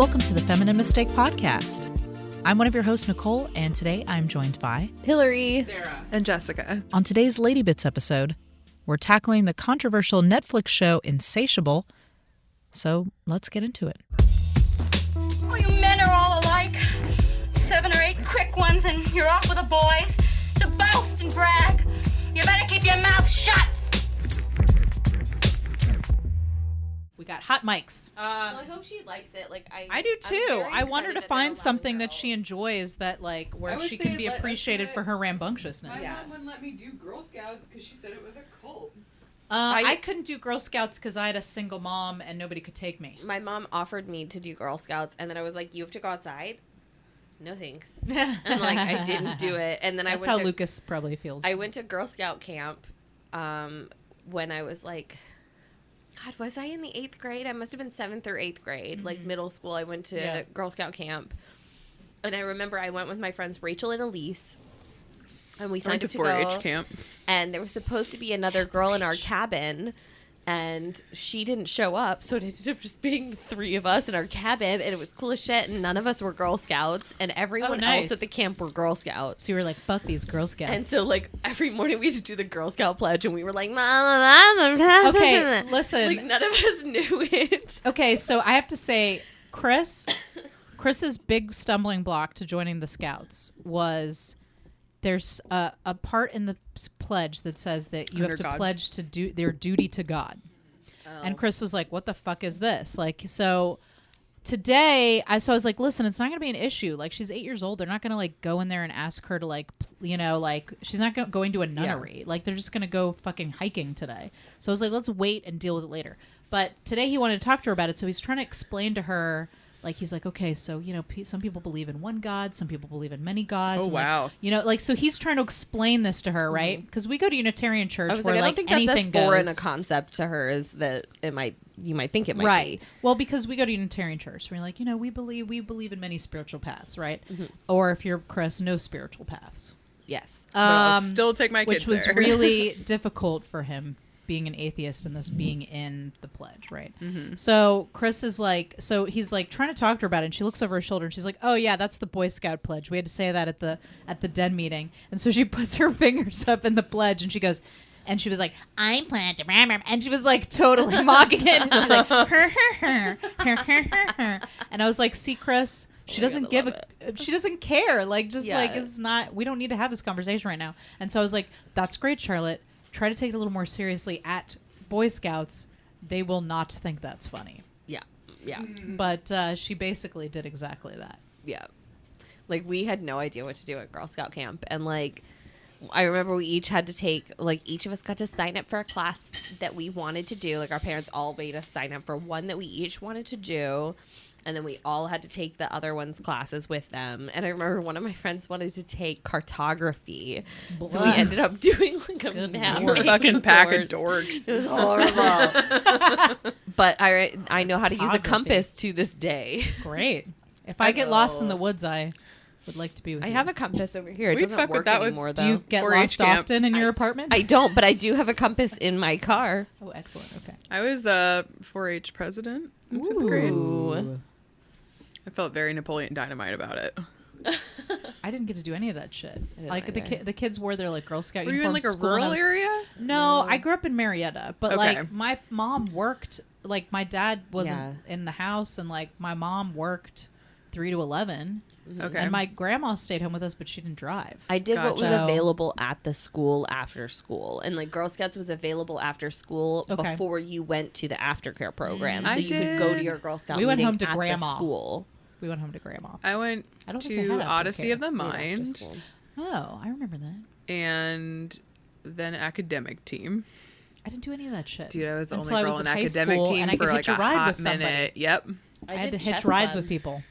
Welcome to the Feminine Mistake Podcast. I'm one of your hosts, Nicole, and today I'm joined by Hillary, Sarah, and Jessica. On today's Lady Bits episode, we're tackling the controversial Netflix show Insatiable. So let's get into it. Oh, you men are all alike. 7 or 8 quick ones and you're off with the boys to boast and brag. You better keep your mouth shut. We got hot mics. well, I hope she likes it. Like I do too. I want her to find something that she enjoys that, like, where she can be appreciated for her rambunctiousness. My mom wouldn't let me do Girl Scouts because she said it was a cult. I couldn't do Girl Scouts because I had a single mom and nobody could take me. My mom offered me to do Girl Scouts, and then I was like, "You have to go outside." No thanks. And like I didn't do it, and then That's how Lucas probably feels. I went to Girl Scout camp when I was like, God, was I in the 8th grade? I must have been 7th or 8th grade, like middle school. I went to Girl Scout camp, and I remember I went with my friends Rachel and Elise, and we signed up to 4-H go. camp. And there was supposed to be another girl in our cabin, and she didn't show up, so it ended up just being the 3 of us in our cabin, and it was cool as shit, and none of us were Girl Scouts, and everyone else at the camp were Girl Scouts. So you were like, fuck these Girl Scouts. And so, like, every morning we had to do the Girl Scout pledge, and we were like, Mama. Okay, listen. Like, none of us knew it. Okay, so I have to say, Chris's big stumbling block to joining the Scouts was there's a part in the pledge that says that you have to pledge to do their duty to God. And Chris was like, what the fuck is this? Like, so today, I was like, listen, it's not going to be an issue. Like, she's 8 years old. They're not going to, like, go in there and ask her to, like, like, she's not going to a nunnery. Yeah. Like, they're just going to go fucking hiking today. So I was like, let's wait and deal with it later. But today he wanted to talk to her about it. So he's trying to explain to her, like, he's like, okay, so, some people believe in one God. Some people believe in many gods. Oh, and, wow. Like, so he's trying to explain this to her, right? Because we go to Unitarian church I was where, like, I like, don't think that's as anything foreign goes. a concept to her as that you might think it might Right. be. Well, because we go to Unitarian church. We're like, we believe in many spiritual paths, right? Or if you're Chris, no spiritual paths. Yes. But I'll still take my kids Which was there. really difficult for him, being an atheist and this being in the pledge, right? So Chris is like, he's like trying to talk to her about it, and she looks over her shoulder and she's like, oh yeah, that's the Boy Scout pledge. We had to say that at the den meeting. And so she puts her fingers up in the pledge and she goes, and she was like, I plan to, and she was like totally mocking it. And she was like, and I was like, see, Chris, she doesn't she doesn't care. Like, just like, it's not, we don't need to have this conversation right now. And so I was like, that's great, Charlotte. Try to take it a little more seriously at Boy Scouts. They will not think that's funny. Yeah. Yeah. But she basically did exactly that. Yeah. Like, we had no idea what to do at Girl Scout camp. And, like, I remember we each had to take, like, each of us got to sign up for a class that we wanted to do. Like, our parents all made us sign up for one that we each wanted to do. And then we all had to take the other one's classes with them. And I remember one of my friends wanted to take cartography. So we ended up doing, like, a map. We're fucking pack of dorks. It was horrible. But I know how to use a compass to this day. Great. If I get lost in the woods, I would like to be with you. I have a compass over here. It We'd doesn't fuck with work that anymore, with- though. Do you get 4-H lost camp. often in your apartment? I don't, but I do have a compass in my car. Oh, excellent. Okay. I was a 4-H president in 5th grade. Ooh. I felt very Napoleon Dynamite about it. I didn't get to do any of that shit. Like, either. the kids wore their, like, Girl Scout Were you in, uniforms like, a to school, and I rural was- area? No, I grew up in Marietta, but Okay. like my mom worked, like my dad wasn't in the house, and like my mom worked 3 to 11. Okay. And my grandma stayed home with us, but she didn't drive. I did what was Gotcha. available at the school after school. And, like, Girl Scouts was available after school before you went to the aftercare program. So I you could go to did. your Girl Scout We went meeting home to at grandma. the school. We went home to grandma. I went I don't think they to had Odyssey aftercare. of the We went after Mind school. Oh, I remember that. and then academic team. I didn't do any of that shit. Dude, I was the Until only I girl was in in high academic school, team and I for could like hitch a a ride hot with somebody. minute. Yep. I had to did hitch chess rides club. with people.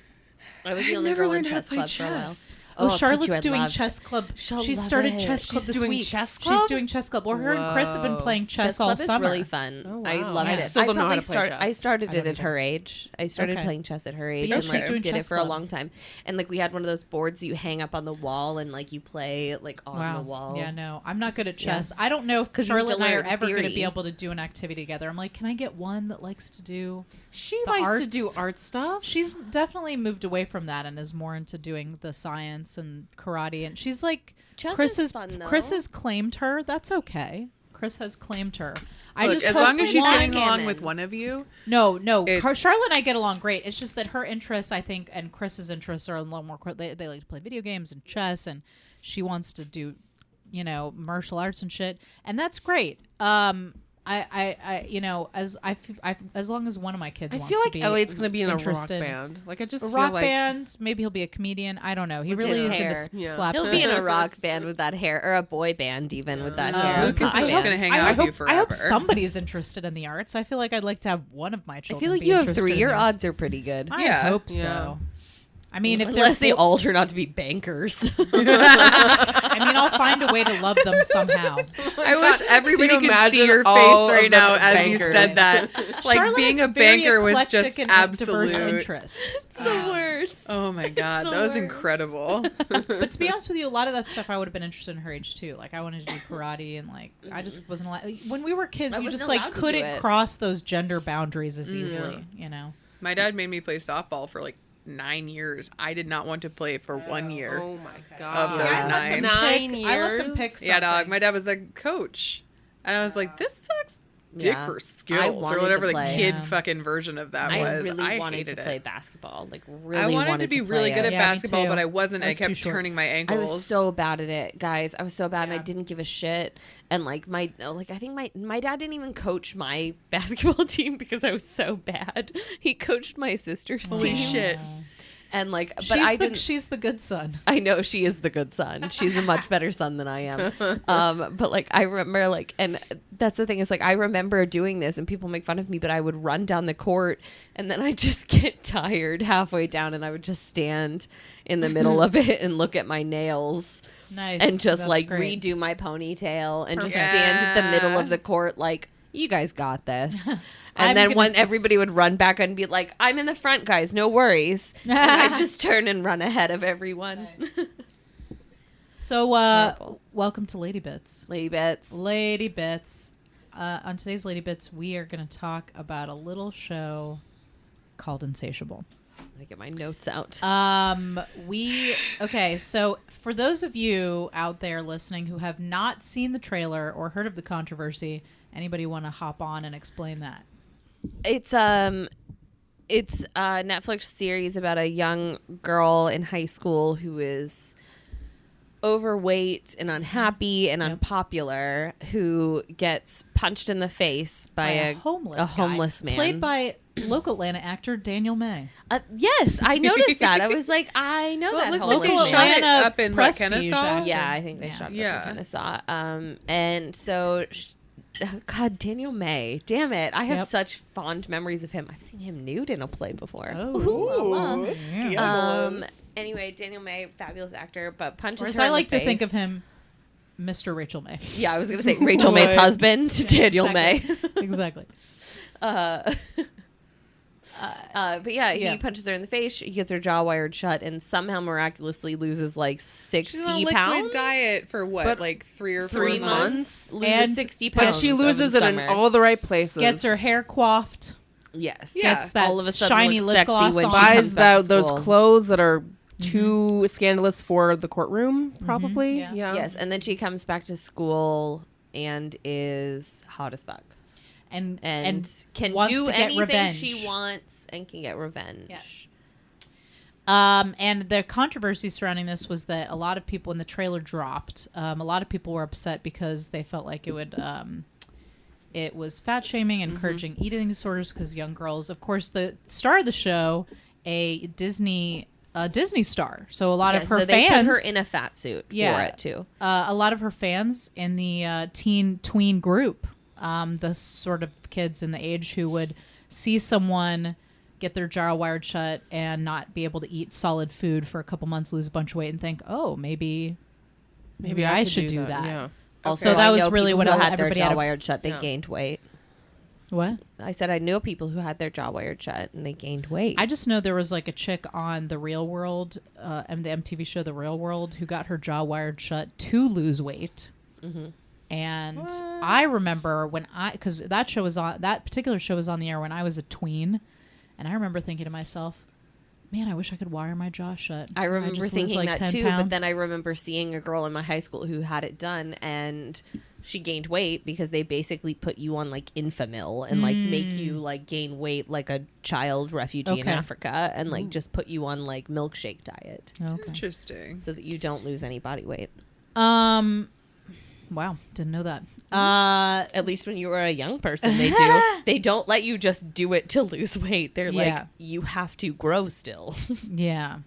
I was the I only never girl in learned how to chess play club for a while. chess. Oh, I'll teach Charlotte's you, I'd doing love chess club. She'll She love started it. chess club She's this doing week. chess She's club? doing chess club. Well, her and Chris have been Whoa. playing chess all club is summer. really fun. Oh, I wow. loved I it. still don't know how to play chess. I started I it don't at her age. I started Okay. playing chess at her age, yeah, and she's like doing did it chess for a club. long time. And like we had one of those boards you hang up on the wall, and like you play like on the wall. Yeah, no, I'm not good at Yeah. chess. I don't know if 'Cause you have Charlotte to and I are learn ever going to theory. be able to do an activity together. I'm like, can I get one that likes to do? She The likes to arts- do art stuff. She's definitely moved away from that and is more into doing the science and karate. And she's like, Chess Chris is fun, though. Chris has claimed her. That's okay. Chris has claimed her. I Look, just as hope long as she's one- getting along Backgammon. with one of you. No, It's- Charlotte and I get along great. It's just that her interests, I think, and Chris's interests are a little more. They like to play video games and chess, and she wants to do, martial arts and shit, and that's great. As long as one of my kids I wants feel to like be Elliot's gonna be in a rock interested- band. Like I just A feel rock like band, maybe he'll be a comedian. I don't know. He With really his is hair. into Yeah. slapstick. He'll be in a rock band with that hair, or a boy band even with that hair. Lucas is I just hope- gonna hang I out with hope- you I hope forever. somebody's interested in the arts. I feel like I'd like to have one of my I children. feel like be you have interested 3. in Your the arts. odds are pretty good. I Yeah. hope Yeah. so. I mean, if Unless they they're all turn out to be bankers. I'll find a way to love them somehow. I wish everybody Can you could see imagine your all face right of the now as you bankers? said that. Like Charlotte being has a very banker was eclectic just and absolute. diverse interests. the worst. Oh my god, that was incredible. But to be honest with you, a lot of that stuff I would have been interested in her age too. Like I wanted to do karate, and like I just wasn't allowed. When we were kids, I you wasn't just allowed like to do couldn't it. cross those gender boundaries as easily. My dad made me play softball for like 9 years. I did not want to play for 1 year. Oh my Of god. those I let them 9 pick- I let them years? pick Yeah, dog. something. My dad was like, coach. And I was like, this sucks dick Yeah. for I skills wanted or to whatever the play. kid Yeah. fucking version of that I was. really wanted hated to play it. basketball. Like really I wanted to be really play good it. at Yeah, me basketball, too. but I wasn't. I I was too kept short. turning my I ankles. was so bad at it, guys. I was so bad, and I Yeah. didn't give a shit. And like I think my dad didn't even coach my basketball team because I was so bad. He coached my sister's Holy team. shit. And like, but She's I the, didn't. she's the good son. I know she is the good son. She's a much better son than I am. But like I remember like, and that's the thing is like I remember doing this and people make fun of me, but I would run down the court and then I just get tired halfway down and I would just stand in the middle of it and look at my nails Nice. and just That's like great. redo my ponytail and just Perfect. stand at the middle Yeah. of the court like you guys got this. I'm And then gonna when just- everybody would run back and be like, I'm in the front, guys, no worries. And I just turn and run ahead of everyone. So, Horrible. welcome to Lady Bits. Lady Bits. Lady Bits. On today's Lady Bits, we are going to talk about a little show called Insatiable. I'm going to get my notes out. Okay, so for those of you out there listening who have not seen the trailer or heard of the controversy, anybody want to hop on and explain that? It's a Netflix series about a young girl in high school who is overweight and unhappy and unpopular, who gets punched in the face by a homeless man played by local Atlanta actor Daniel May. Yes, I noticed that. I was like, I know Well, that it looks homeless like Local they man. shot it Atlanta up in prestige Kennesaw. actor. Yeah, I think they Yeah. shot it Yeah. up in Kennesaw. And so, God, Daniel May. Damn it. I have Yep. such fond memories of him. I've seen him nude in a play before. Oh, yeah. Anyway, Daniel May, fabulous actor, but punches Or as her I in like the to think of face. him, Mr. Rachel May. Yeah, I was going to say Rachel May's husband, Daniel May. Exactly. But yeah, Yeah. he punches her in the face. She gets her jaw wired shut and somehow miraculously loses like 60 She's on a liquid pounds. diet for what, But like 3 or 4 3 months? months. Loses And- 60 But pounds. she over loses the it in summer. all the right places. Gets her hair coiffed. Yes. Yeah. Gets that All of a sudden shiny looks lip sexy gloss when on. she comes buys back to those school. clothes that are too scandalous for the courtroom, probably. Yeah. Yeah. Yes, and then she comes back to school and is hot as fuck. and can wants do to get anything revenge. she wants and can get revenge. Yes. And the controversy surrounding this was that a lot of people, when the trailer dropped, a lot of people were upset because they felt like it would, it was fat shaming and encouraging eating disorders because young girls, of course, the star of the show, a Disney star, so a lot of her so they fans put her in a fat suit for it too. a lot of her fans in the tween group, the sort of kids in the age who would see someone get their jaw wired shut and not be able to eat solid food for a couple months, lose a bunch of weight, and think, oh, maybe I should do that. Yeah. Also, So that I was know really people what who had their everybody jaw had. wired shut. They gained weight. What? I said I knew people who had their jaw wired shut and they gained weight. I just know there was like a chick on The Real World, and the MTV show The Real World, who got her jaw wired shut to lose weight. Mm-hmm. And I remember because that particular show was on the air when I was a tween, and I remember thinking to myself, man, I wish I could wire my jaw shut. I remember just lose, thinking like, that 10 too, pounds. but then I remember seeing a girl in my high school who had it done, and she gained weight because they basically put you on like Infamil and like make you like gain weight like a child refugee in Okay. Africa, and like just put you on like milkshake diet Okay. Interesting. so that you don't lose any body weight. Wow, didn't know that. At least when you were a young person, they do. They don't let you just do it to lose weight. They're Yeah. like, you have to grow still. Yeah.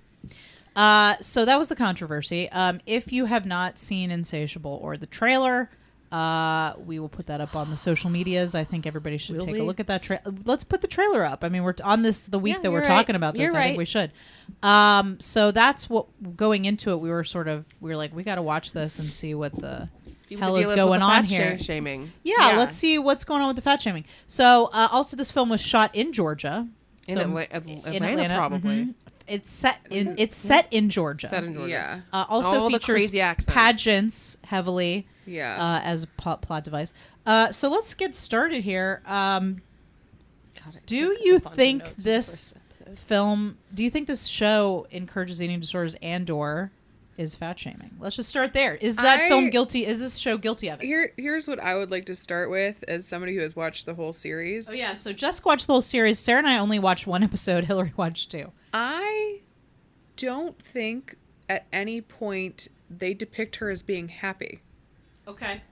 So that was the controversy. If you have not seen Insatiable or the trailer, we will put that up on the social medias. I think everybody should take a look at that. Let's put the trailer up. I mean, we're on this the week Yeah, that we're you're talking right. about this. You're I think right. we should. So that's what going into it. We were like, we got to watch this and see what the See what hell the is deal going with the on fat here. Shaming. Yeah, let's see what's going on with the fat shaming. So also, this film was shot in Georgia. In So- Atlanta, probably. mhm. It's set in Georgia. Set in Georgia. Yeah. Also All the features crazy accents. pageants heavily Yeah. as a plot device. So let's get started here. Do you think this film? Do you think this show encourages eating disorders and/or is fat shaming? Let's just start there. Is that film guilty? Is this show guilty of it? Here's what I would like to start with as somebody who has watched the whole series. Oh yeah. So Jessica watched the whole series. Sarah and I only watched one episode. Hillary watched two. I don't think at any point they depict her as being happy. Okay.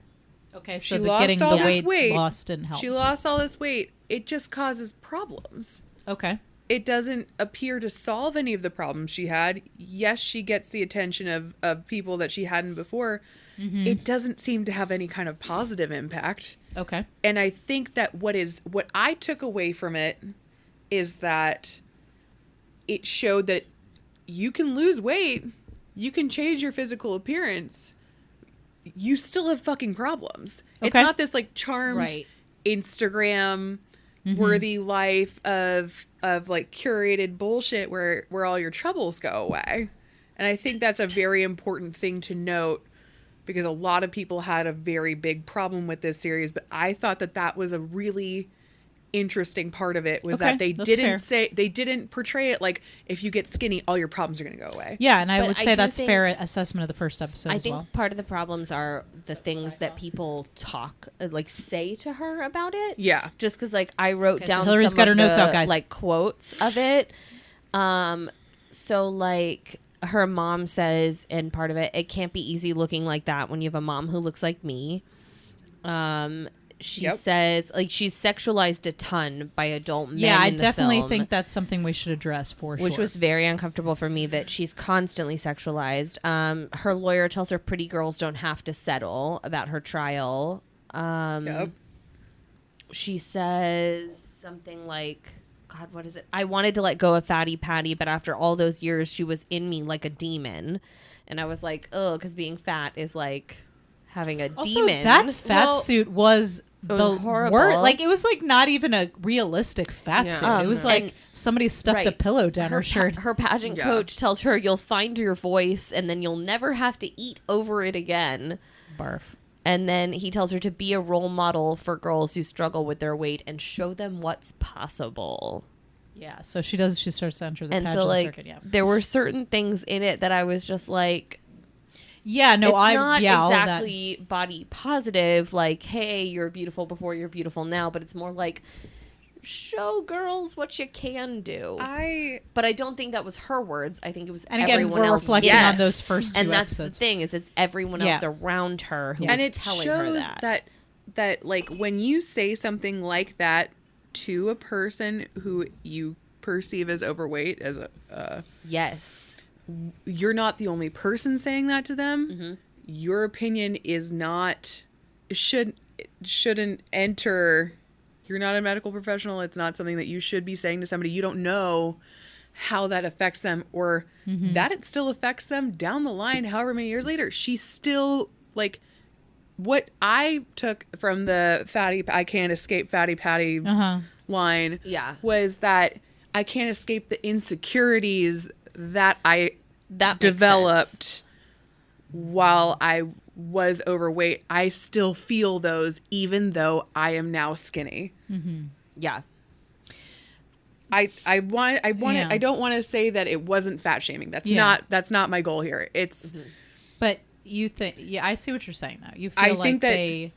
Okay. She So lost getting all the this weight weight. lost didn't help. She lost all this weight. It just causes problems. Okay. It doesn't appear to solve any of the problems she had. Yes, she gets the attention of people that she hadn't before. Mm-hmm. It doesn't seem to have any kind of positive impact. Okay. And I think that what I took away from it is that it showed that you can lose weight, you can change your physical appearance, you still have fucking problems. It's Okay. not this like charmed Right. Instagram worthy life of like curated bullshit where all your troubles go away. And I think that's a very important thing to note because a lot of people had a very big problem with this series, but I thought that was a really interesting part of it was Okay, that they didn't portray it like if you get skinny all your problems are going to go away. Yeah, and I But would I say do that's think- fair assessment of the first episode I as think well. part of the problems are the things that people say to her about it. Yeah. Just because, like, I wrote Okay, so down Hillary's some got of her notes the, out, guys. like, quotes of it. So, like, her mom says in part of it, it can't be easy looking like that when you have a mom who looks like me. She Yep. says, like, she's sexualized a ton by adult men. Yeah, I in the definitely film, think that's something we should address for sure. which was very uncomfortable for me that she's constantly sexualized. Her lawyer tells her pretty girls don't have to settle about her trial. Yep. She says something like, God, what is it? I wanted to let go of Fatty Patty, but after all those years, she was in me like a demon. And I was like, oh, because being fat is like having a also, demon. that fat Well, suit was the horrible. word. Like it was like not even a realistic fat Yeah. suit. It was And- like somebody stuffed a right. pillow down her shirt. Her pageant Yeah. coach tells her you'll find your voice and then you'll never have to eat over it again. Barf. And then he tells her to be a role model for girls who struggle with their weight and show them what's possible. Yeah, so she does. She starts to enter the And pageant so, like, circuit. Yeah, there were certain things in it that I was just like, yeah. No, it's I not yeah, all of that. exactly body positive, like, hey, you're beautiful before, you're beautiful now, but it's more like, show girls what you can do. But I don't think that was her words. I think it was And again, everyone we're else. reflecting Yes. on those first two And that's episodes. the thing, is it's everyone else Yeah. around her who Yeah. And is it telling shows her that like when you say something like that to a person who you perceive as overweight as a yes. you're not the only person saying that to them. Mm-hmm. Your opinion is not shouldn't enter you're not a medical professional. It's not something that you should be saying to somebody. You don't know how that affects them, or that it still affects them down the line, however many years later. She's still like, what I took from the I can't escape fatty patty line was that I can't escape the insecurities that I developed while I was overweight. I still feel those even though I am now skinny. Yeah. I don't want to say that it wasn't fat shaming. That's not my goal here. It's But you think, I see what you're saying though. You feel like they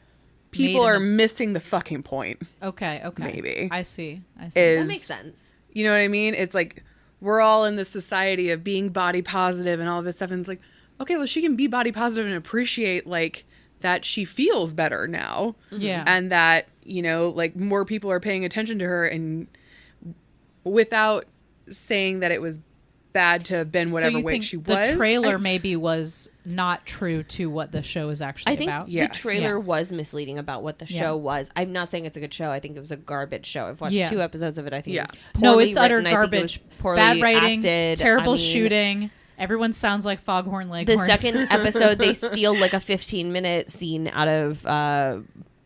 people are missing the fucking point. Okay. Maybe. I see. That makes sense. You know what I mean? It's like we're all in this society of being body positive and all this stuff, and it's like, okay, well, she can be body positive and appreciate like that she feels better now. Yeah. And that, you know, like more people are paying attention to her, and without saying that it was bad to have been whatever weight she was. The trailer maybe was not true to what the show is actually about. The trailer was misleading about what the show was. I'm not saying it's a good show. I think it was a garbage show. I've watched 2 episodes of it. I think it was poorly it's utter written. garbage. I think it was poorly bad writing, acted. terrible shooting. Everyone sounds like Foghorn Leghorn. The second episode, they steal like a 15-minute scene out of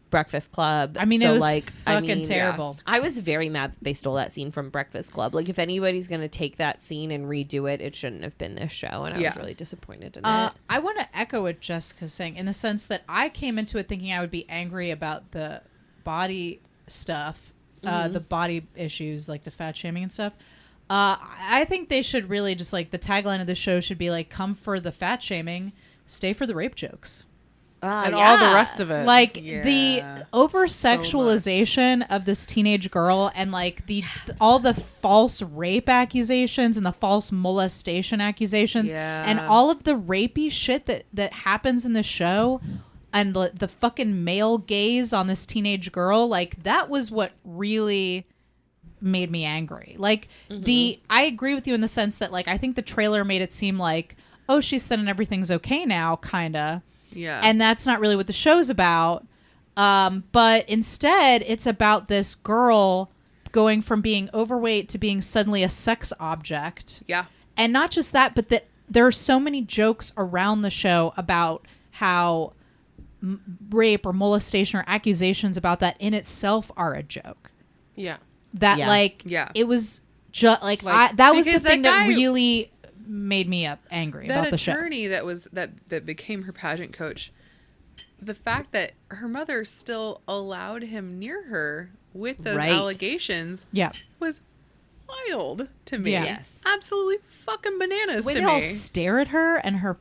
Breakfast Club. I mean, it was fucking terrible. I was very mad that they stole that scene from Breakfast Club. Like, if anybody's going to take that scene and redo it, it shouldn't have been this show. And I was really disappointed in it. I want to echo what Jessica's saying in the sense that I came into it thinking I would be angry about the body stuff, the body issues, like the fat shaming and stuff. I think they should really just like the tagline of the show should be like, come for the fat shaming, stay for the rape jokes. And all the rest of it. Like the over sexualization of this teenage girl and like all the false rape accusations and the false molestation accusations and all of the rapey shit that happens in the show and the fucking male gaze on this teenage girl, like that was what really made me angry. Like I agree with you in the sense that like I think the trailer made it seem like, oh, she's thin and everything's okay now, kinda. Yeah. And that's not really what the show's about. But instead, it's about this girl going from being overweight to being suddenly a sex object. Yeah. And not just that, but that there are so many jokes around the show about how rape or molestation or accusations about that in itself are a joke. Yeah. That it was just like that was the thing that really made me angry about the show. That attorney that became her pageant coach, the fact that her mother still allowed him near her with those allegations was wild to me. Yes. Absolutely fucking bananas the way to they me. all stare at her and her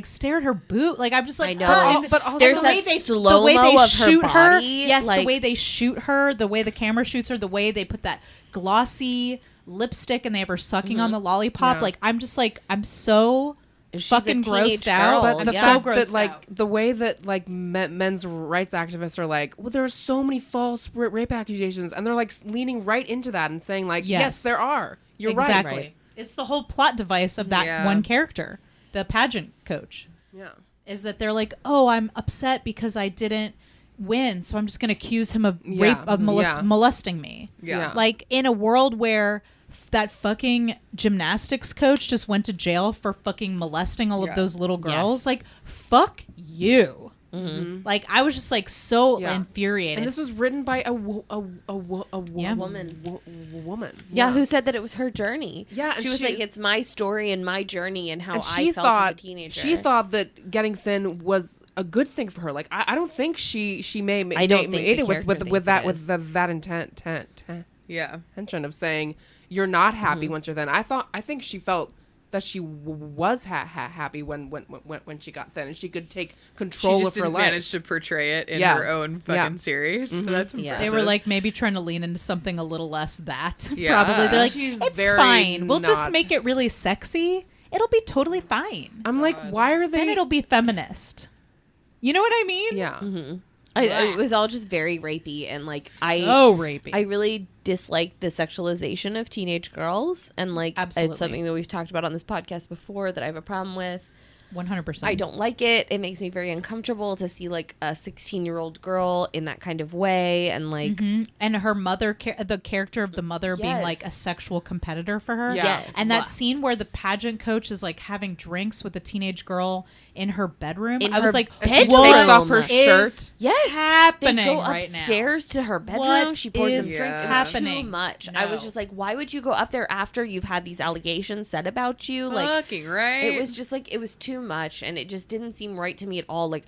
stare at her boot. Like I'm just like, I know. but also there's that slow-mo of her body. Yes, like, the way they shoot her, the way the camera shoots her, the way they put that glossy lipstick and they have her sucking on the lollipop. Like I'm just like I'm so fucking grossed out. But I'm the so fact grossed that like out. the way that like men's rights activists are like, well, there are so many false rape accusations, and they're like leaning right into that and saying like, yes there are. You're exactly. right. It's the whole plot device of that one character, the pageant coach. Yeah. Is that they're like, oh, I'm upset because I didn't win, so I'm just going to accuse him of rape, of molesting me. Yeah. Like in a world where that fucking gymnastics coach just went to jail for fucking molesting all of those little girls. Like, fuck you. Like I was just like so infuriated. And this was written by a woman. Yeah, who said that it was her journey. Yeah, and she was like, it's my story and my journey and how and I felt as a teenager. She thought that getting thin was a good thing for her. Like I don't think she made I don't think it the with that character intention of saying you're not happy once you're thin. I think she felt that she was happy when she got thin and she could take control of her life. She just managed to portray it in her own fucking series. So that's impressive. They were like maybe trying to lean into something a little less that. Yeah. Probably they're like, She's it's very fine. We'll just not- make it really sexy. It'll be totally fine. I'm like, why are they? Then it'll be feminist. You know what I mean? Yeah. It was all just very rapey and like so rapey. I really dislike the sexualization of teenage girls and like Absolutely. it's something that we've talked about on this podcast before that I have a problem with. 100%. I don't like it. It makes me very uncomfortable to see like a 16-year-old girl in that kind of way, and like, and her mother, the character of the mother being Yes. like a sexual competitor for her. Yeah. Yes. And that scene where the pageant coach is like having drinks with a teenage girl in her bedroom. In I was her like, And she bedroom. takes off her is shirt. yes, happening they go right now? upstairs to her bedroom. What She pours is them drinks. It was happening? too much. I was No. just like, why would you go up there after you've had these allegations said about you? Like, Fucking right. it was just like, it was too much, and it just didn't seem right to me at all. Like,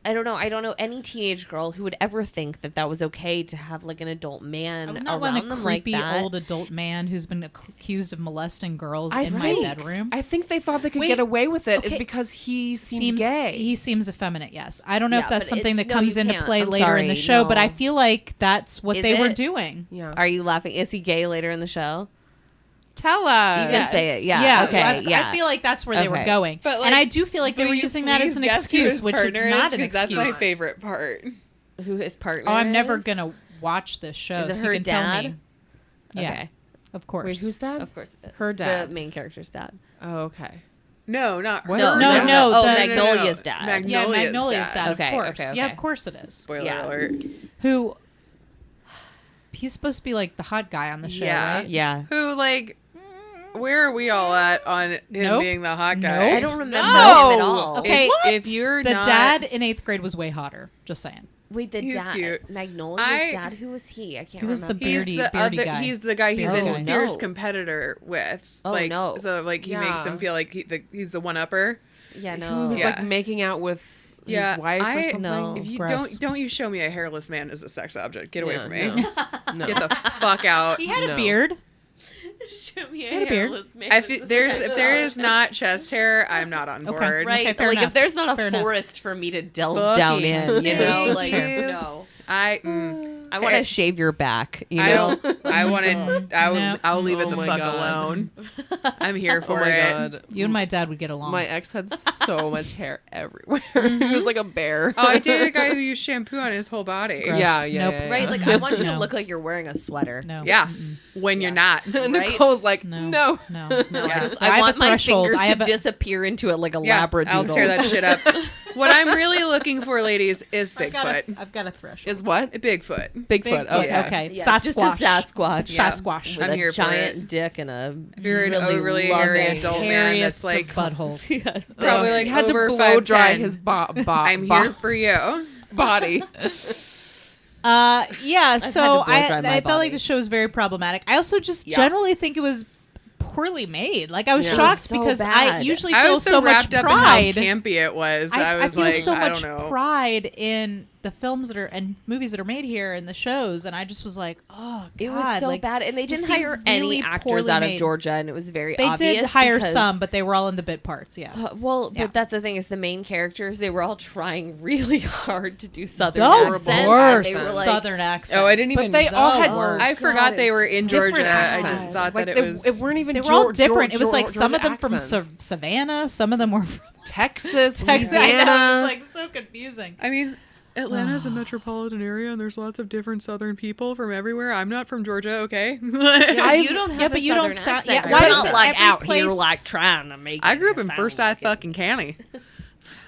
I don't know. I don't know any teenage girl who would ever think that that was okay to have like an adult I man would not want around a them like creepy that. old adult man who's been accused of molesting girls I in think, my bedroom. I think they thought they could Wait, get away with it is okay. because he seems gay. He seems effeminate. Yes, I don't know Yeah, if that's but something it's- that no, comes you into can't. play I'm later in the sorry, show, but I no. feel like that's what Is they were it? doing. yeah. Are you laughing? Is he gay later in the show? Tell us. You can say it. Yeah. Okay. I feel like that's where they were Okay. going, But, like, and I do feel like they Will were you using that as please an guess who excuse, his which is partner not an is? 'Cause excuse. That's my favorite part. Who his partner? Oh, I'm never is? gonna watch this show. Is it so her you can tell dad? me. Yeah, Okay. of course. Wait, who's that? Of course. it is. Her dad. The main character's dad. Oh, okay. No, not What? her. No, no, Oh, the- Magnolia's dad. Yeah, Magnolia's dad. Okay, Of course. okay, Yeah, okay. of course it is. Spoiler Yeah. alert. Who? He's supposed to be like the hot guy on the show, Yeah. right? Yeah. Who, like, where are we all at on him Nope. being the hot guy? Nope. I don't remember No. him at all. Okay, If you're the not, dad in 8th grade was way hotter. Just saying. Wait, the He's dad. cute. Magnolia's dad. Who was he? I can't He was the remember. beardy guy. He's the guy he's Beardy in guy. fierce No. competitor with. Oh, like, no. So like he makes Yeah. him feel like he's the one upper. Yeah, Who no. was Yeah. like making out with Yeah, his wife or I- something? No. If you Gross. don't you show me a hairless man as a sex object. Get away Yeah, from me. no. No. Get the fuck out. He had a No. beard. Show me had a beard. man. If there is not chest hair, I'm not on Okay. board. Right, Okay, fair like enough. if there's not a Fair enough. forest for me to delve Fucking down in, you know, dude. like no. I I want to shave your back. You I know, don't. I wanted. No. I'll leave it Oh the my fuck God. alone. I'm here Oh for my it. god. You and my dad would get along. My ex had so much hair everywhere. He was like a bear. Oh, I dated a guy who used shampoo on his whole body. Gross. Yeah, yeah, Nope. yeah, yeah. right? Like I want you to No. look like you're wearing a sweater. No. Yeah, Mm-mm. when you're not. And Right? Nicole's like, No. no. No. No, Yeah. I have want a my threshold. fingers I to have a- disappear into it like a Yeah, labradoodle. I'll tear that shit up. What I'm really looking for, ladies, is Bigfoot. I've got a threshold. Is what? Bigfoot. Bigfoot. Okay. Yeah. Okay. Yes, Sasquatch. just a Sasquatch. Yeah. Sasquatch. With I'm a here for giant it. dick and a If you're a really hairy loving adult man Hairiest that's like, of buttholes. Yes. Probably like he had to over blow 5'10". dry his I'm here for you. body. Yeah, had so to blow I dry my felt body. like the show was very problematic. I also just Yeah. generally think it was poorly made. Like I was Yeah. It was shocked so because I bad. usually I feel was so so much wrapped up in how pride. campy it was. I I was feel like, so I much don't know. pride in the films that are and movies that are made here and the shows, and I just was like, oh god, It was so like, bad, and they this didn't hire seems really any actors poorly out of made. Georgia, and it was very They obvious. did hire because- some, but they were all in the bit parts. Yeah, well, Yeah. but that's the thing is the main characters they were all trying really hard to do southern the accents. and worst They were like, Southern accents. Oh, I didn't But even. they all had. worst. I forgot God, they were it's in different Georgia. I accents. just thought like that they, it was. it weren't even. They were all different. Geor- It was like Geor- some of Georgia them from accents. Savannah, some of them were from Texas, Texas. I know, Louisiana. it was like so confusing. I mean, Atlanta's a metropolitan area, and there's lots of different Southern people from everywhere. I'm not from Georgia, okay? Yeah, you don't have yeah, a but you don't southern sound- accent. yeah, You're why not does like every out place- here like trying to make. I it grew up in sound Forsyth like it. fucking County.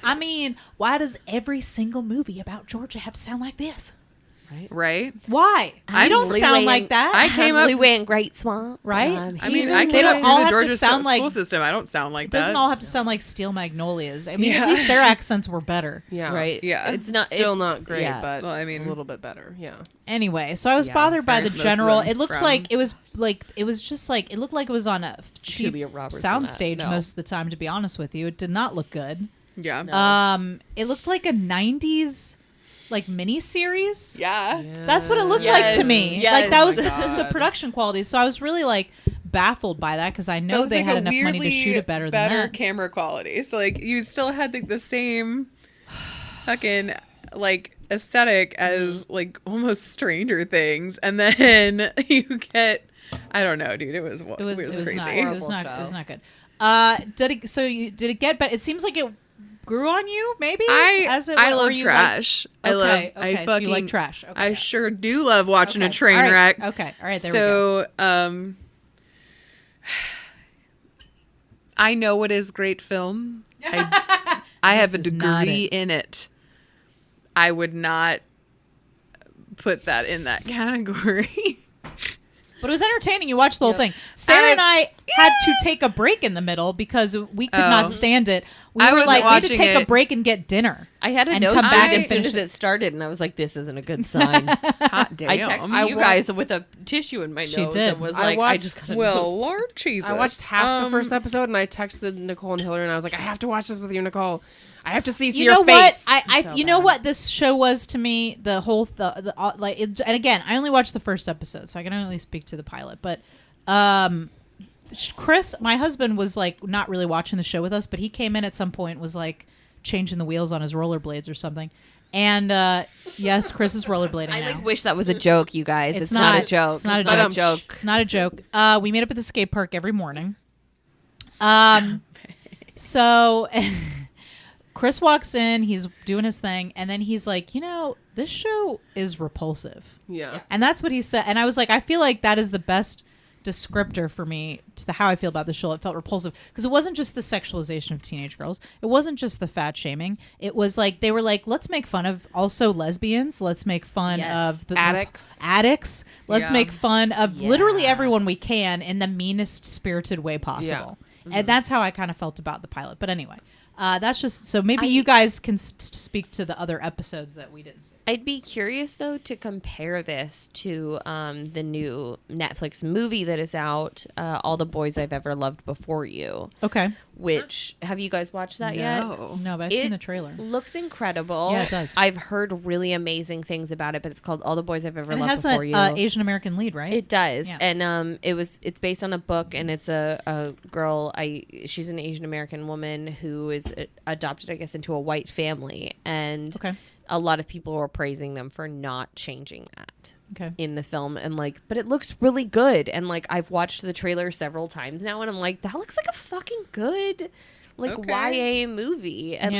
I mean, why does every single movie about Georgia have to sound like this? Right? Why? I I'm don't Lee sound Wayne- like that. I came I'm up- Lee Wayne Great Swamp, Right? and I'm I mean, here I to came don't up all through the have to Georgia sound like- school system. I don't sound like It doesn't that. all have to sound like Steel Magnolias. I mean, Yeah. at least their accents were better. Yeah. right. Yeah. it's not Still it's, not great, yeah. but Well, I mean- a little bit better. Yeah. Anyway, so I was Yeah. bothered by the Most of general. them It looks from- like it was just like it looked like it was on a cheap Julia Roberts in that. soundstage No. most of the time. To be honest with you, it did not look good. Yeah. No. It looked like a '90s like mini series. Yeah. That's what it looked like to Yes, me. yes. Like that was Oh my just the God. production quality. So I was really like baffled by that because I know But they like had a enough money to weirdly shoot it better than that. camera quality. So like you still had the same fucking like aesthetic as like almost Stranger Things, and then you get I don't know, dude. It was It was crazy. not. It Horrible was not. It show. was not good. Did it get? But it seems like it grew on you. Maybe I or love you trash. liked- I love. Okay, I okay, fucking so you like trash. Okay, I yeah. sure do love watching a Okay, train all right, wreck. Okay, all right, there we go. So I know what is great film. I have a This is not degree it. in it. I would not put that in that category. But it was entertaining. You watched the whole thing. Sarah and I had to take a break in the middle because we could not stand it. We I were wasn't like, we had to watching take a it. break and get dinner. I had a and nose come back and as soon finish as it. it started, and I was like, "This isn't a good sign." Hot damn. I texted you guys with a tissue in my nose did. and was I like, "I watched- just got a Well, nose." Lord Jesus. I watched half the first episode, and I texted Nicole and Hillary, and I was like, I have to watch this with you, Nicole. I have to see You your know face. what? So you know bad. what this show was to me. The whole and again, I only watched the first episode, so I can only speak to the pilot. But Chris, my husband, was like not really watching the show with us, but he came in at some point, was like changing the wheels on his rollerblades or something. And yes, Chris is rollerblading I now. like wish that was a joke, you guys. It's not a joke. It's not a not joke. It's not a joke. We meet up at the skate park every morning. So Chris walks in, he's doing his thing, and then he's like, this show is repulsive. Yeah. And that's what he said. And I was like, I feel like that is the best descriptor for me to how I feel about the show. It felt repulsive because it wasn't just the sexualization of teenage girls. It wasn't just the fat shaming. It was like they were like, let's make fun of also lesbians. Let's make fun of the addicts. Let's make fun of literally everyone we can in the meanest spirited way possible. And that's how I kind of felt about the pilot. But anyway, that's just so maybe you guys can speak to the other episodes that we didn't see. I'd be curious, though, to compare this to the new Netflix movie that is out, All the Boys I've Ever Loved Before You. Okay. Which, have you guys watched that yet? No, but I've seen the trailer. Looks incredible. Yeah, it does. I've heard really amazing things about it, but it's called All the Boys I've Ever And it Loved has Before an You. Asian American lead, right? It does. Yeah. And it's based on a book, and it's a girl, she's an Asian American woman who is adopted, I guess, into a white family. And a lot of people were praising them for not changing that in the film. And but it looks really good. And I've watched the trailer several times now, and I'm like, that looks like a fucking good YA movie. And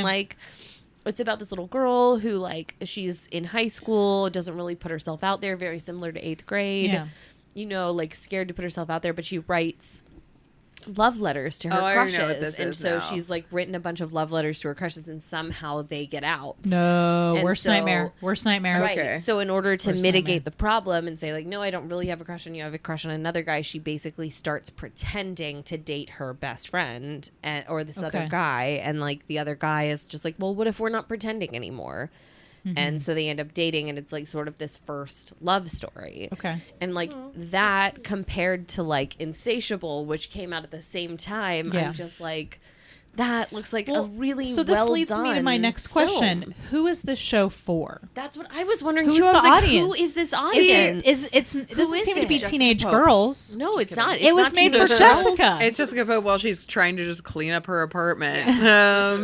it's about this little girl who she's in high school, doesn't really put herself out there, very similar to 8th grade. Scared to put herself out there, but she writes love letters to her crushes. I know what this and is so now. she's written a bunch of love letters to her crushes, and somehow they get out. No, And worst nightmare. Worst nightmare. Right. Okay. So in order to Worst mitigate nightmare. the problem and say no, I don't really have a crush on you, I have a crush on another guy, she basically starts pretending to date her best friend or this other guy, and the other guy is just well, what if we're not pretending anymore? And so they end up dating, and it's sort of this first love story. Okay. And that compared to Insatiable, which came out at the same time, I'm just that looks like a really So this leads me to my next question. film. Who is this show for? That's what I was wondering Who's too. I was the like, audience? who is this It audience? doesn't is seem to it? be Jessica teenage Pope. girls. No, it's not. It's It was not made for teenage girls. Jessica. It's Jessica Pope while she's trying to just clean up her apartment.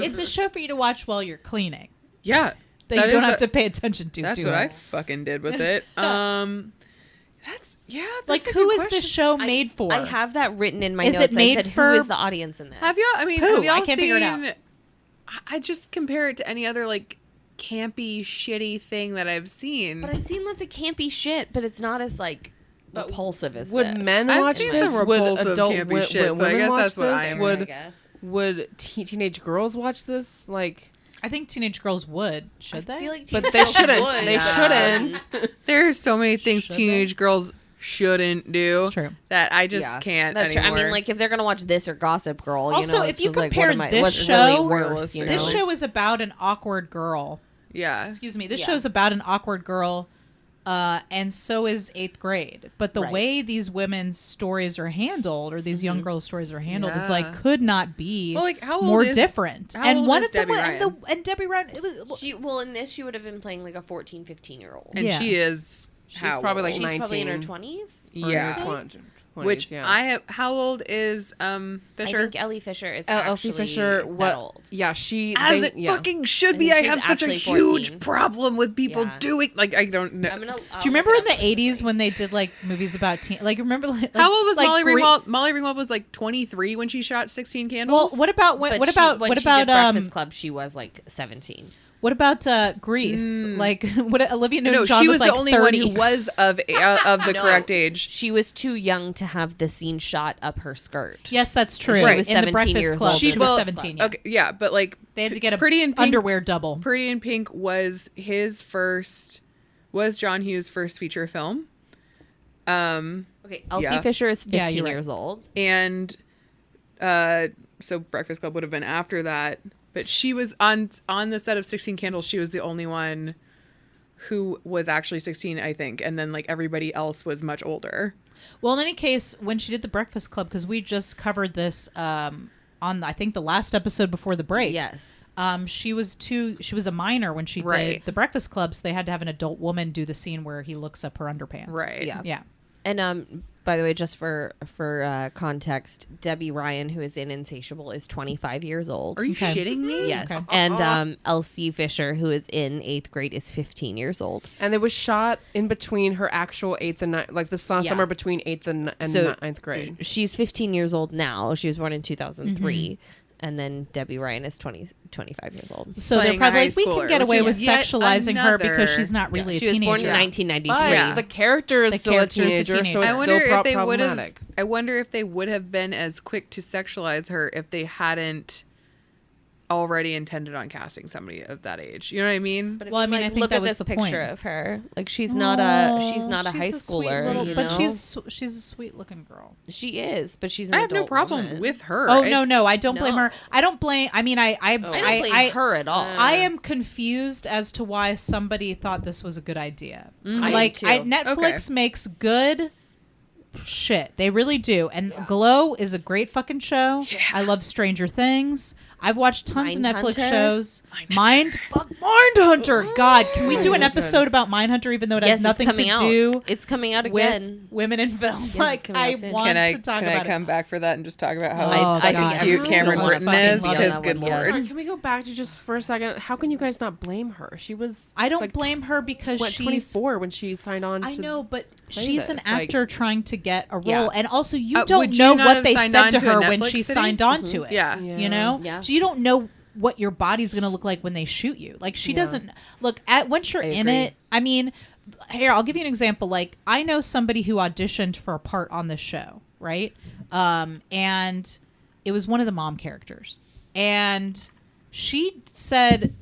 It's a show for you to watch while you're cleaning. Yeah. That you don't have to pay attention to. That's do what it. I fucking did with it. That's a who good is this question. show made for? I have that written in my Is it notes. made I said, for- who is the audience in this? Have y'all? I mean, Who? have y'all I can't figure it out. seen? I just compare it to any other campy, shitty thing that I've seen. But I've seen lots of campy shit, but it's not as repulsive as Would this. men I've watch seen this? some Would repulsive, adult campy shit, so I women guess watch that's what this? I am. I Would guess. teenage girls watch this? I think teenage girls would. Should they? I feel like But teenage they girls shouldn't. would, They but shouldn't. There's so many things Should teenage girls shouldn't do. It's true. That I just can't That's anymore. true. I mean, if they're gonna watch this or Gossip Girl, Also, it's if you just what compare am I- this what's show- really worse, This This know? show is about an awkward girl. yeah. Excuse me. This Yeah. show's about an awkward girl, and so is 8th grade. But the Right. way these women's stories are handled, or these young girls' stories are handled, is Yeah. could not be Well, how old more is- different. how And old one is of them, Debbie Ryan? and Debbie Ryan, it was. in this she would have been playing a 14, 15-year-old. And Yeah. she is. She's how probably old? like She's probably in her 19. 20s. Yeah. 20s, Which yeah. I have. How old is I Fisher? think Ellie Fisher is Elsie actually Fisher. that What? old. Yeah, she. As they- it yeah. fucking should I be. think I she's have such a actually huge 14. problem with people Yeah. doing I don't know. Do Do you remember in the 80s when they did movies about teen? Remember How old was Molly Brie- Ringwald? Molly Ringwald was 23 when she shot 16 Well, Candles. what about When what she about did what about Breakfast Club? She was 17. What about Grease? Like, what Olivia Newton-John she was like the only 30. one who was of the No. correct age. She was too young to have the scene shot up her skirt. Yes, that's true. She was In the 17 Breakfast years Club, old. she was well, 17. Yeah. Okay, yeah, but like They had to get a Pretty in Pink, underwear double. Pretty in Pink was John Hughes' first feature film. Okay, Elsie Yeah. Fisher is 15 Yeah, you're right. years old. And so Breakfast Club would have been after that. But she was on the set of 16 Candles. She was the only one who was actually 16, I think. And then like everybody else was much older. Well, in any case, when she did the Breakfast Club, because we just covered this on I think the last episode before the break. Yes. She was a minor when she Right. did the Breakfast Club, so they had to have an adult woman do the scene where he looks up her underpants. Right. Yeah. Yeah. And by the way, just for context, Debbie Ryan, who is in Insatiable, is 25 years old. Are you Okay. shitting me? Yes. Okay. And Elsie Fisher, who is in 8th grade, is 15 years old. And it was shot in between her actual 8th and 9th, like the somewhere between 8th and So 9th grade. She's 15 years old now. She was born in 2003. And then Debbie Ryan is 25 years old. So they're Playing a probably high like, we can schooler, get away which with is yet sexualizing her because another- she's not really She a was teenager. born in 1993. Yeah. The character is The still character a is a teenager, so teenager. it's I wonder still if they would have. problematic. I wonder if they would have been as quick to sexualize her if they hadn't already intended on casting somebody of that age. You know what I mean? But Well, I mean, I think look that at was this the picture point. of her. Like she's not a high she's a sweet schooler. little- you but know? she's a sweet looking girl. She is, but she's an I have no adult problem woman. with her. Oh It's- no, I don't blame No. her. I don't blame. I mean, I don't blame her at all. I am confused as to why somebody thought this was a good idea. I Like, am too. Netflix makes good shit. They really do. And Glow is a great fucking show. I love Stranger Things. I've watched tons of Netflix Mindhunter. shows. Mindhunter. God, can we do an episode about Mindhunter even though it has Yes, nothing it's coming to out. do It's coming out with again. women in film? it's Like, coming I out soon. want Can I to talk can I about come it. back for that and just talk about how Oh, I God. think cute everyone's Cameron gonna Britton fucking is? love Because that good one, yes. lord. Can we go back to just for a second? How can you guys not blame her? She was I don't like, blame her because what, she's 24 when she signed on. I to know, but play she's an this, like- actor trying to get a role, Yeah. and also you Would don't you know not what have they signed said on to to a her when Netflix she city? signed on to it. Yeah. You know, Yeah. so you don't know what your body's going to look like when they shoot you. Like she doesn't look at once you're in agree. it. I mean, here I'll give you an example. Like I know somebody who auditioned for a part on this show, right? And it was one of the mom characters, and she said,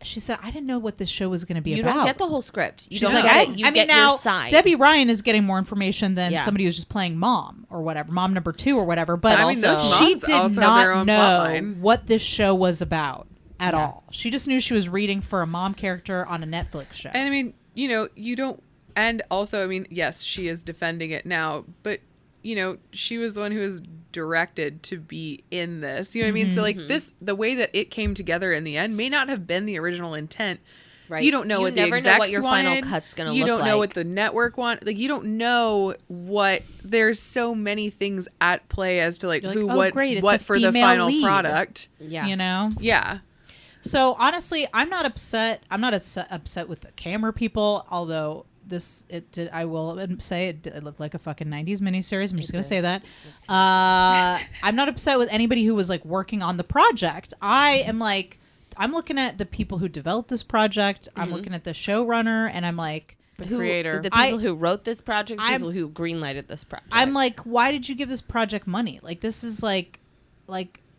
I didn't know what this show was going to be You about. don't get the whole script. You She's don't like, get it. You get now, your side. Debbie Ryan is getting more information than Yeah. somebody who's just playing mom or whatever, mom number 2 or whatever. But I mean, those she moms did also have their not own know plotline. what this show was about at all. She just knew she was reading for a mom character on a Netflix show. And I mean, you know, you don't. And also, I mean, yes, she is defending it now, but you know, she was the one who was directed to be in this. You know what I mean? So like this, the way that it came together in the end may not have been the original intent. Right. You don't know You what the never know execs what your final wanted. cut's gonna You look don't know like. what the network want. Like you don't know what. There's so many things at play as to like You're who, like, oh, what, great, it's what a for the female final lead. product. Yeah. You know? Yeah. So honestly, I'm not upset. I'm not upset with the camera people, although I will say it looked like a fucking 90s miniseries. I'm just going to say that. I'm not upset with anybody who was like working on the project. I'm looking at the people who developed this project. I'm looking at the showrunner and I'm like, the creator. The people who wrote this project, the I'm- people who greenlighted this project. I'm like, why did you give this project money? Like, this is like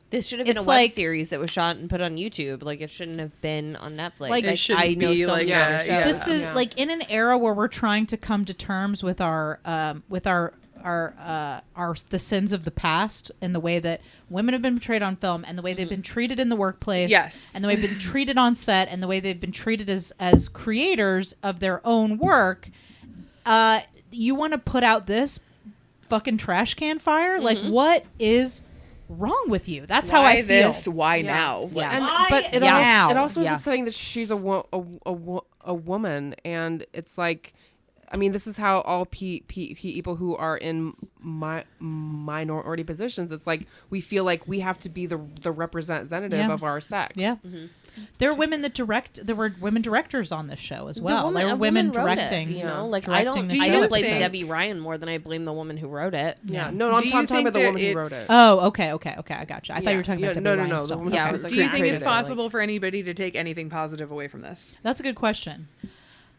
this should have been a it's web like- series that was shot and put on YouTube. Like it shouldn't have been on Netflix. Like, It shouldn't I know be so like many a- other yeah. shows. this is Yeah. like in an era where we're trying to come to terms with our the sins of the past and the way that women have been portrayed on film and the way they've been treated in the workplace, Yes. and the way they've been treated on set and the way they've been treated as creators of their own work. You want to put out this fucking trash can fire? Like, what is wrong with you? That's how I Why feel. this? Why Yeah. now? Yeah. And, Why but it now? also is Yeah. upsetting that she's a woman, and it's like I mean, this is how all people who are in minority positions, it's like we feel like we have to be the representative of our sex. Yeah. Mm-hmm. There are women that direct. There were women directors on this show as well. There were a women wrote directing. it, you know, like directing the I show don't blame episodes. Debbie Ryan more than I blame the woman who wrote it. Yeah. No, I'm Do you talking think about the that woman who it's- wrote it. Oh, okay. I gotcha. I thought you were talking about Debbie no, Ryan the still. woman Yeah, who I was like, Do you think created it's it. possible for anybody to take anything positive away from this? That's a good question.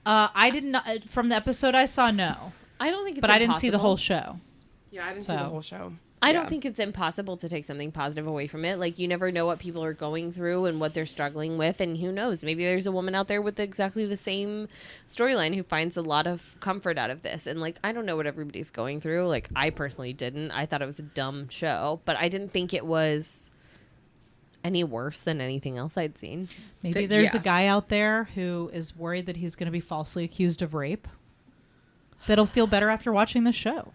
I did not from the episode I saw. No, I don't think it's but I didn't see the impossible. whole show. Yeah, I didn't see the whole show. I don't think it's impossible to take something positive away from it. Like, you never know what people are going through and what they're struggling with. And who knows? Maybe there's a woman out there with exactly the same storyline who finds a lot of comfort out of this. And, like, I don't know what everybody's going through. Like, I personally didn't. I thought it was a dumb show. But I didn't think it was any worse than anything else I'd seen. Maybe there's a guy out there who is worried that he's going to be falsely accused of rape. That'll feel better after watching the show.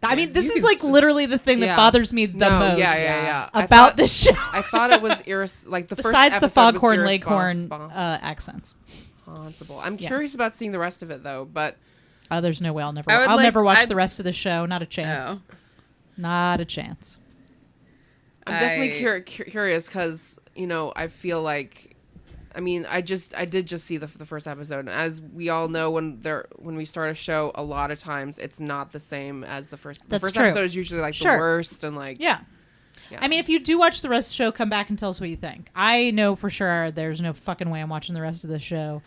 I mean, this is like literally the thing that bothers me the most Yeah. about this show. I thought it was like the Besides first the episode foghorn, was leghorn accents. irresponsible. I'm curious about seeing the rest of it though, but There's no way I'll never. I would I'll never watch I'd- the rest of the show. Not a chance. Oh. Not a chance. I'm definitely curious because I feel like. I mean, I did just see the first episode, and as we all know, when we start a show, a lot of times it's not the same as the first. The first episode is usually like the worst, and like yeah. I mean, if you do watch the rest of the show, come back and tell us what you think. I know for sure there's no fucking way I'm watching the rest of the show.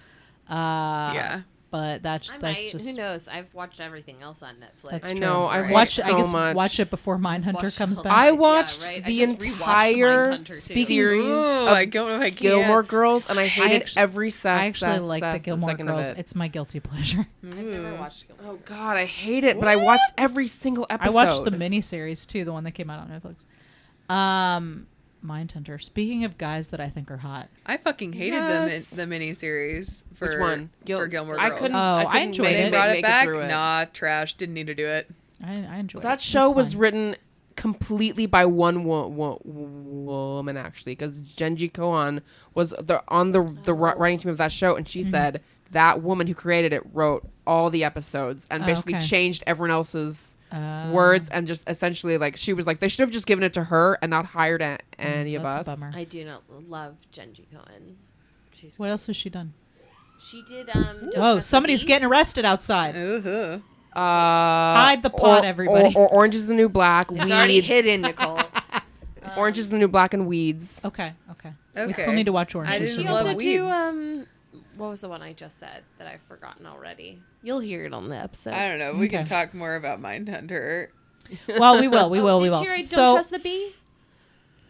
Yeah. But that's I that's might. just Who knows? I've watched everything else on Netflix. That's I true. know, I've watched. watched I guess so much. watch it before Mindhunter comes back. I Yeah, watched right. I the just rewatched entire Mindhunter, too. series Oh, of I don't know if I can. Gilmore Girls, and I hated actually- every I actually like the Gilmore second Girls. of it. It's my guilty pleasure. I've never watched Gilmore. Oh God, I hate it, but I watched every single episode. I watched the miniseries too, the one that came out on Netflix. Mindhunter. Speaking of guys that I think are hot. I fucking hated Yes. the miniseries for Which one? for Gilmore Girls. I couldn't. Oh, I couldn't enjoyed make it. They brought make it back. through it. Nah, trash. Didn't need to do it. I enjoyed That it. show was fine. written completely by one woman, actually, because Genji Kohan was on the writing team of that show, and she said that woman who created it wrote all the episodes and basically okay. changed everyone else's words, and just essentially like she was like they should have just given it to her and not hired any of That's us. a bummer. I do not love Genji Cohen. She's What else has she done? She did. Don't Whoa, Trust the somebody's Bee. getting arrested outside. Ooh. Hide the pot, everybody. Or Orange is the New Black. It's already Weeds. hidden, Nicole. Orange is the New Black and Weeds. Okay. We Okay. still need to watch Orange. I is didn't the She New love also Black. Weeds. do. What was the one I just said that I've forgotten already? You'll hear it on the episode. I don't know. We can Okay. talk more about Mindhunter. Well, we will. We will. We Did will. you write Don't So Trust the Bee?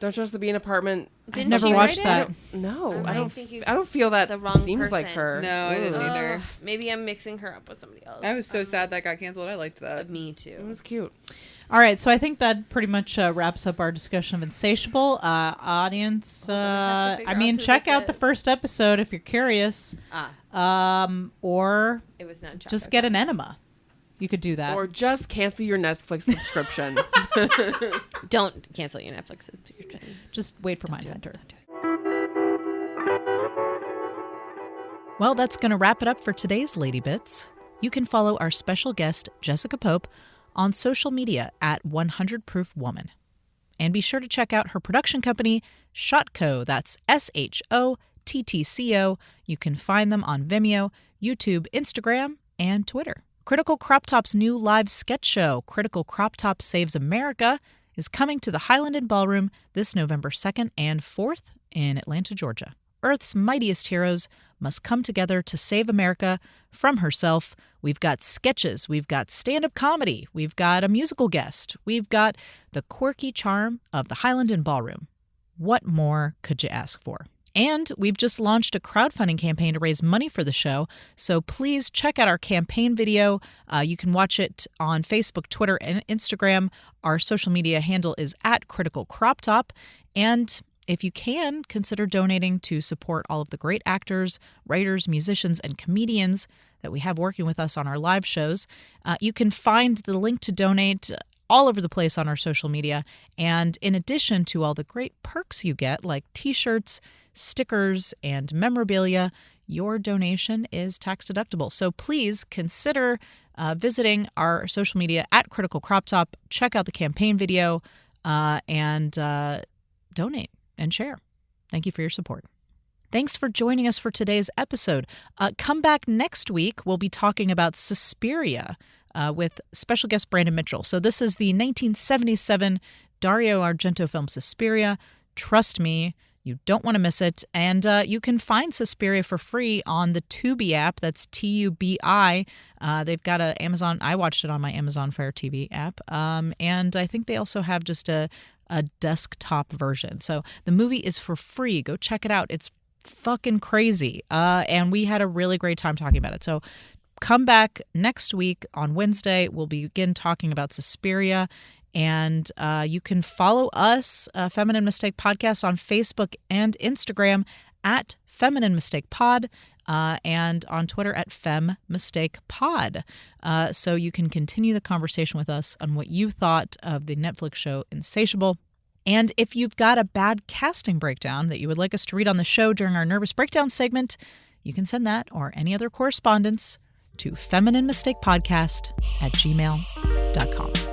Don't Trust the Bee in Apartment. Didn't never she watched write that. it? No, I I don't. think you- I don't feel that the wrong seems like person. her. No, I didn't Ugh. either. Maybe I'm mixing her up with somebody else. I was so sad that got canceled. I liked that. Me It too. was cute. All right, so I think that pretty much wraps up our discussion of Insatiable. Audience, Hold on, I have to I figure mean, out who check this out the is. first episode if you're curious, or It was not. just get an enema. You could do that. Or just cancel your Netflix subscription. Don't cancel your Netflix subscription. Just wait for Mindhunter. Well, that's going to wrap it up for today's Lady Bits. You can follow our special guest, Jessica Pope, on social media at 100 Proof Woman. And be sure to check out her production company, Shotco. That's SHOTTCO. You can find them on Vimeo, YouTube, Instagram, and Twitter. Critical Crop Top's new live sketch show, Critical Crop Top Saves America, is coming to the Highland Inn Ballroom this November 2nd and 4th in Atlanta, Georgia. Earth's mightiest heroes must come together to save America from herself. We've got sketches, we've got stand-up comedy, we've got a musical guest, we've got the quirky charm of the Highland Inn Ballroom. What more could you ask for? And we've just launched a crowdfunding campaign to raise money for the show, so please check out our campaign video. You can watch it on Facebook, Twitter, and Instagram. Our social media handle is @CriticalCropTop, and if you can, consider donating to support all of the great actors, writers, musicians, and comedians that we have working with us on our live shows. You can find the link to donate all over the place on our social media. And in addition to all the great perks you get, like t-shirts, stickers, and memorabilia, your donation is tax deductible. So please consider visiting our social media at Critical Crop Top. Check out the campaign video and donate and share. Thank you for your support. Thanks for joining us for today's episode. Come back next week. We'll be talking about Suspiria with special guest Brandon Mitchell. So this is the 1977 Dario Argento film Suspiria. Trust me, you don't want to miss it. And you can find Suspiria for free on the Tubi app. That's Tubi. They've got a Amazon. I watched it on my Amazon Fire TV app. And I think they also have just a desktop version. So the movie is for free. Go check it out. It's fucking crazy. And we had a really great time talking about it. So come back next week on Wednesday. We'll begin talking about Suspiria. And you can follow us, Feminine Mistake Podcast, on Facebook and Instagram at Feminine Mistake Pod, and on Twitter at Fem Mistake Pod. So you can continue the conversation with us on what you thought of the Netflix show Insatiable. And if you've got a bad casting breakdown that you would like us to read on the show during our Nervous Breakdown segment, you can send that or any other correspondence to femininemistakepodcast@gmail.com.